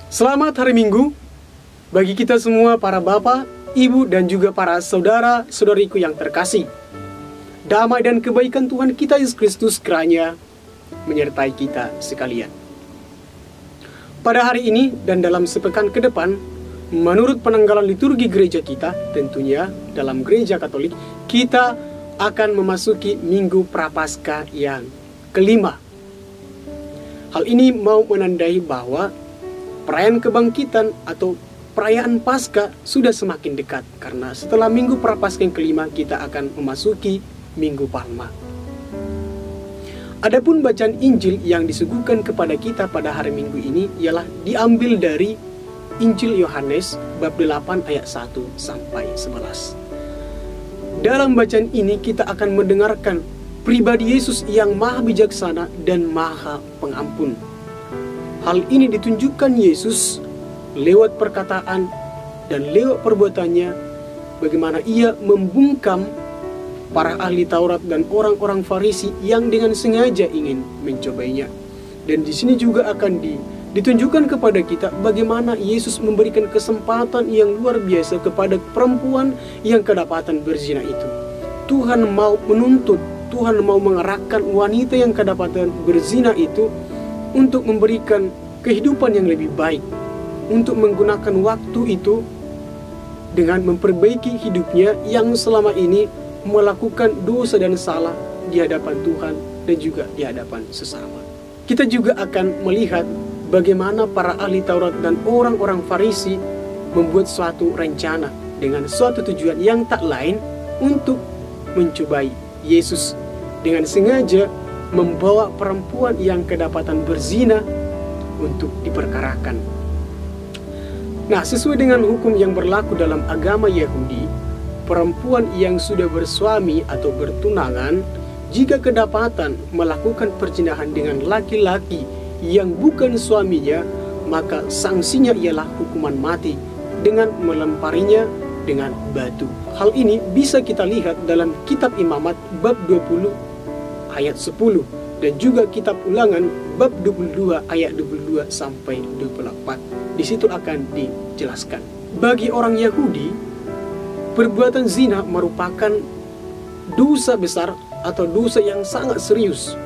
Selamat hari Minggu bagi kita semua, para bapak, ibu, dan juga para saudara-saudariku yang terkasih. Damai dan kebaikan Tuhan kita Yesus Kristus kiranya menyertai kita sekalian. Pada hari ini dan dalam sepekan ke depan, menurut penanggalan liturgi gereja kita, tentunya dalam gereja Katolik, kita akan memasuki Minggu Prapaskah yang kelima. Hal ini mau menandai bahwa perayaan kebangkitan atau perayaan Paskah sudah semakin dekat, karena setelah Minggu Prapaskah yang kelima kita akan memasuki Minggu Palma. Adapun bacaan Injil yang disuguhkan kepada kita pada hari Minggu ini ialah diambil dari Injil Yohanes bab 8 ayat 1 sampai 11. Dalam bacaan ini kita akan mendengarkan pribadi Yesus yang maha bijaksana dan maha pengampun. Hal ini ditunjukkan Yesus lewat perkataan dan lewat perbuatannya, bagaimana ia membungkam para ahli Taurat dan orang-orang Farisi yang dengan sengaja ingin mencobainya. Dan di sini juga akan ditunjukkan kepada kita bagaimana Yesus memberikan kesempatan yang luar biasa kepada perempuan yang kedapatan berzina itu. Tuhan mau menuntut, Tuhan mau mengerahkan wanita yang kedapatan berzina itu untuk memberikan kehidupan yang lebih baik, untuk menggunakan waktu itu dengan memperbaiki hidupnya yang selama ini melakukan dosa dan salah di hadapan Tuhan dan juga di hadapan sesama. Kita juga akan melihat bagaimana para ahli Taurat dan orang-orang Farisi membuat suatu rencana dengan suatu tujuan yang tak lain untuk mencobai Yesus, dengan sengaja membawa perempuan yang kedapatan berzina untuk diperkarakan. Nah, sesuai dengan hukum yang berlaku dalam agama Yahudi, perempuan yang sudah bersuami atau bertunangan, jika kedapatan melakukan perzinahan dengan laki-laki yang bukan suaminya, maka sanksinya ialah hukuman mati dengan melemparinya dengan batu. Hal ini bisa kita lihat dalam kitab Imamat bab 20 ayat 10 dan juga kitab Ulangan bab 22 ayat 22 sampai 24. Di situ akan dijelaskan. Bagi orang Yahudi, perbuatan zina merupakan dosa besar atau dosa yang sangat serius,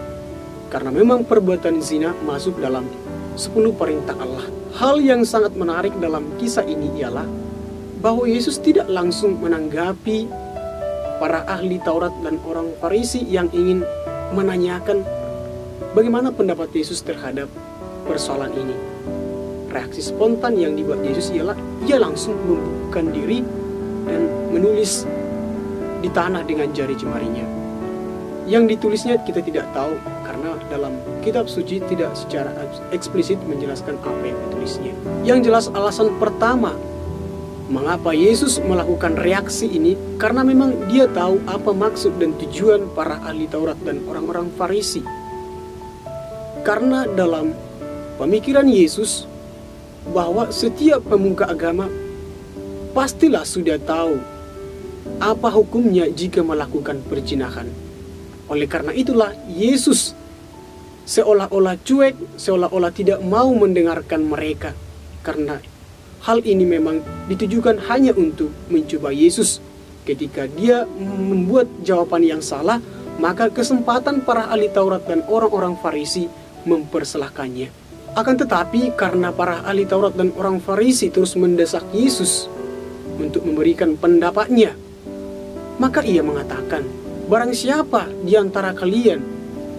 karena memang perbuatan zina masuk dalam 10 perintah Allah. Hal yang sangat menarik dalam kisah ini ialah bahwa Yesus tidak langsung menanggapi para ahli Taurat dan orang Farisi yang ingin menanyakan bagaimana pendapat Yesus terhadap persoalan ini. Reaksi spontan yang dibuat Yesus ialah ia langsung membuka diri dan menulis di tanah dengan jari jemarinya. Yang ditulisnya kita tidak tahu, karena dalam kitab suci tidak secara eksplisit menjelaskan apa yang ditulisnya. Yang jelas alasan pertama mengapa Yesus melakukan reaksi ini, karena memang dia tahu apa maksud dan tujuan para ahli Taurat dan orang-orang Farisi. Karena dalam pemikiran Yesus bahwa setiap pemuka agama pastilah sudah tahu apa hukumnya jika melakukan perzinahan. Oleh karena itulah Yesus seolah-olah cuek, seolah-olah tidak mau mendengarkan mereka, karena hal ini memang ditujukan hanya untuk mencoba Yesus. Ketika dia membuat jawaban yang salah, maka kesempatan para ahli Taurat dan orang-orang Farisi mempersalahkannya. Akan tetapi karena para ahli Taurat dan orang Farisi terus mendesak Yesus untuk memberikan pendapatnya, maka ia mengatakan, barang siapa di antara kalian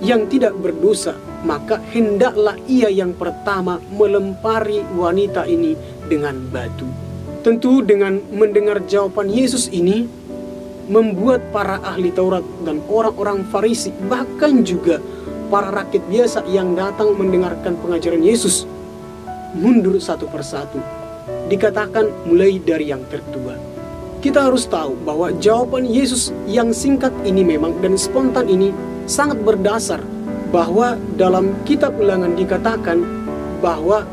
yang tidak berdosa, maka hendaklah ia yang pertama melempari wanita ini dengan batu. Tentu dengan mendengar jawaban Yesus ini, membuat para ahli Taurat dan orang-orang Farisi, bahkan juga para rakyat biasa yang datang mendengarkan pengajaran Yesus, mundur satu persatu. Dikatakan mulai dari yang tertua. Kita harus tahu bahwa jawaban Yesus yang singkat ini memang dan spontan ini sangat berdasar, bahwa dalam kitab Ulangan dikatakan bahwa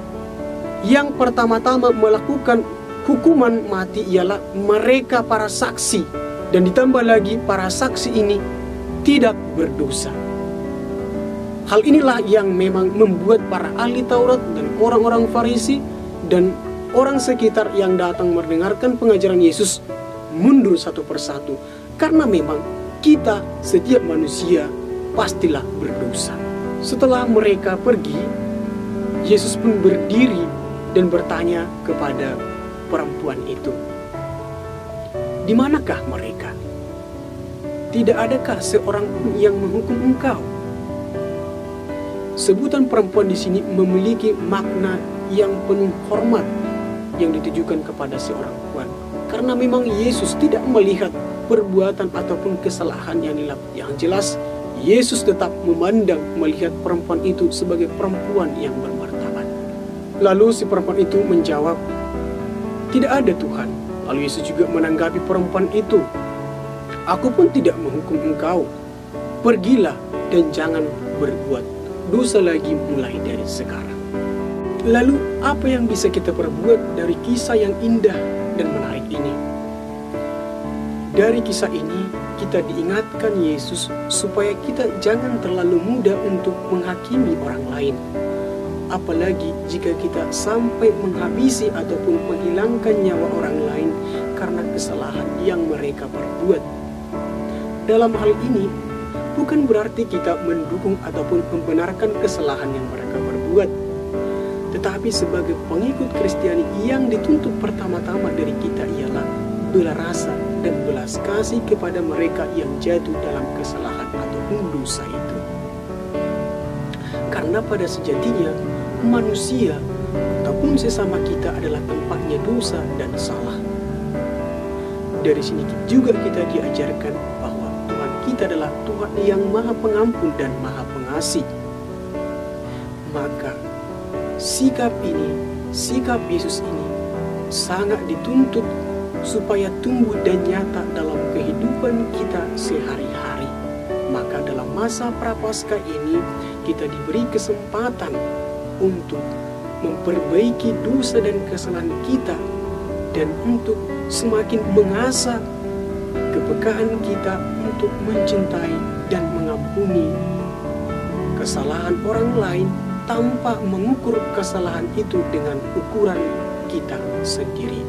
yang pertama-tama melakukan hukuman mati ialah mereka para saksi, dan ditambah lagi para saksi ini tidak berdosa. Hal inilah yang memang membuat para ahli Taurat dan orang-orang Farisi Dan orang sekitar yang datang mendengarkan pengajaran Yesus mundur satu persatu. Karena memang kita setiap manusia pastilah berdosa. Setelah mereka pergi, Yesus pun berdiri dan bertanya kepada perempuan itu, "Di manakah mereka? Tidak adakah seorang pun yang menghukum engkau?" Sebutan perempuan di sini memiliki makna yang penuh hormat yang ditujukan kepada seorang perempuan. Karena memang Yesus tidak melihat perbuatan ataupun kesalahan yang dilakukan. Yang jelas, Yesus tetap melihat perempuan itu sebagai perempuan yang bermartabat. Lalu si perempuan itu menjawab, "Tidak ada Tuhan." Lalu Yesus juga menanggapi perempuan itu, "Aku pun tidak menghukum engkau. Pergilah dan jangan berbuat dosa lagi mulai dari sekarang." Lalu apa yang bisa kita perbuat dari kisah yang indah dan menarik ini? Dari kisah ini kita diingatkan Yesus supaya kita jangan terlalu mudah untuk menghakimi orang lain. Apalagi jika kita sampai menghabisi ataupun menghilangkan nyawa orang lain karena kesalahan yang mereka perbuat. Dalam hal ini bukan berarti kita mendukung ataupun membenarkan kesalahan yang mereka perbuat. Tetapi sebagai pengikut Kristiani yang dituntut pertama-tama dari kita ialah belas rasa dan belas kasih kepada mereka yang jatuh dalam kesalahan ataupun dosa itu. Karena pada sejatinya manusia ataupun sesama kita adalah tempatnya dosa dan salah. Dari sini juga kita diajarkan bahwa Tuhan kita adalah Tuhan yang Maha Pengampun dan Maha Pengasih. Maka sikap Yesus ini sangat dituntut supaya tumbuh dan nyata dalam kehidupan kita sehari-hari. Maka dalam masa Prapaskah ini kita diberi kesempatan untuk memperbaiki dosa dan kesalahan kita dan untuk semakin mengasah kepekaan kita untuk mencintai dan mengampuni kesalahan orang lain tanpa mengukur kesalahan itu dengan ukuran kita sendiri.